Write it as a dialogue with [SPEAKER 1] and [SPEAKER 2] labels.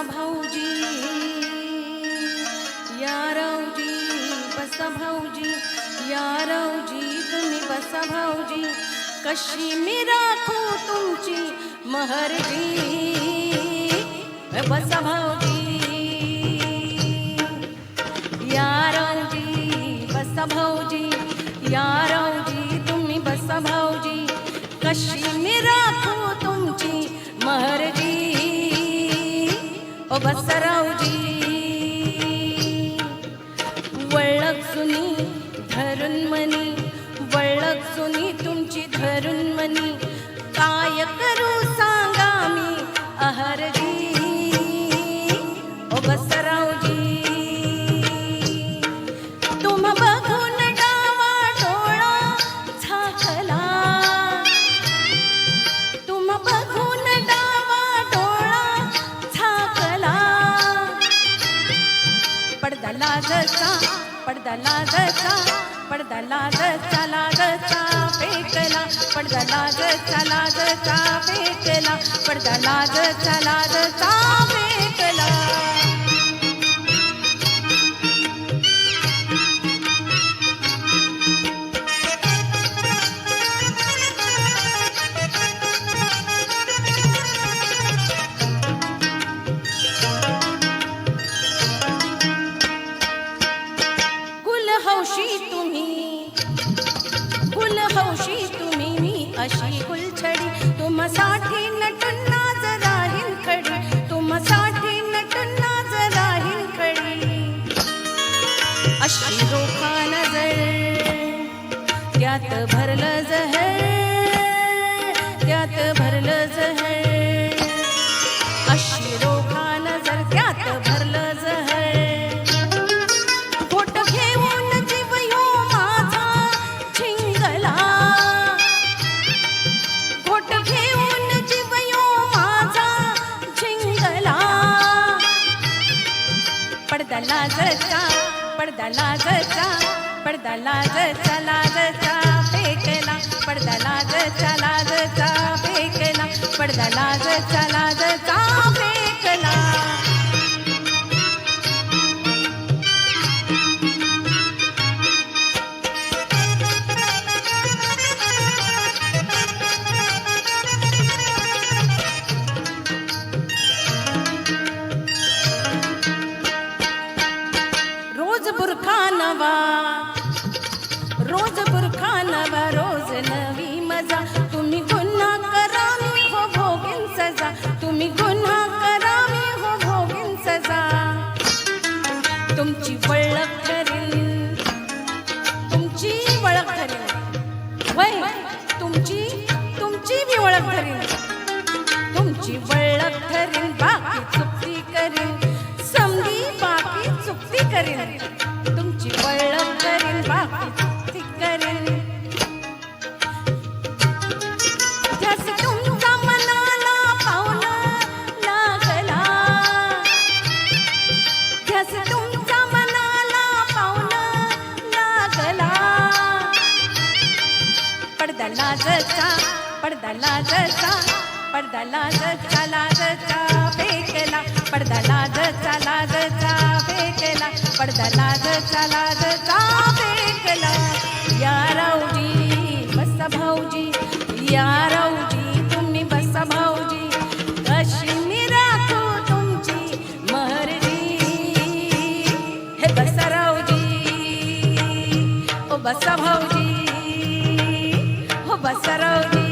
[SPEAKER 1] भाऊजी, या रावजी बसा भाऊजी, या रावजी तुम्ही बसा भाऊजी, कशी मी राखू तुमची महरजी, बसा भाऊजी, या रावजी बसा भाऊजी, या रावजी तुम्ही बसा भाऊजी, कशी मी राखू तुमची महरजी, ओ बसा रावजी. वळख सुनी धरून मनी, वळख सुनी तुमची धरून मनी, काय करू सांगा मी अहरजी, ओ बसा रावजी. तुम्हा बघून डावा डोळा झाकला, तुम्हा बघून डावा डोळा झाकला, पडदा लाजचा, पडदा लाजचा, पडदा लाजचा लाजचा फेकला, पडदा लाजचा लाजचा फेकला, पडदा लाजचा लाजचा फेकला. हौशी तुम्ही, गुल हौशी तुम्ही, मी अशी गुलछडी, तुम्हासाठी नटून नाच राहीन खडी, तुम्हासाठी नटून नाच राहीन खडी, अशी रोखा नजर त्यात भरलं जहर, त्यात भरलं जहर, अशी रोखा नजर त्यात भरलं जहर. पडदा लाजचा, पडदा लाजचा, पडदा लाजचा लाजचा फेकला, पडदा लाजचा लाजचा फेकला, पडदा लाजचा लाजचा फेकला. रोज बुरखा नवा, रोज बुरखा नवा, रोज नवी मजा, तुम्ही गुन्हा करा मी हो भोगीन सजा, तुम्ही गुन्हा करा मी हो भोगीन सजा. तुमची वळख धरीन, तुमची वळख धरीन, वय तुमची तुमची बी वळख धरीन, तुमची वळख धरीन, बाकी चुकती करीन, समधी बाकी चुकती करीन, तुमची वळख करीन, बाकी चुकती करीन. ध्यास तुमचा मनाला पावला लागला, ध्यास तुमचा मनाला पावला लागला, पडदा लाजचा, पडदा लाजचा, पडदा लाजचा लाजचा फेकला, पडदा लाजचा लाजचा फेकला, पडदा लाजचा लाजचा फेकला. या रावजी बसा भाऊजी, या रावजी तुम्ही बसा भाऊजी, कशी मी राखू तुमची महरजी, हे बसा रावजी, ओ बसा भाऊजी, हो बसा रावजी.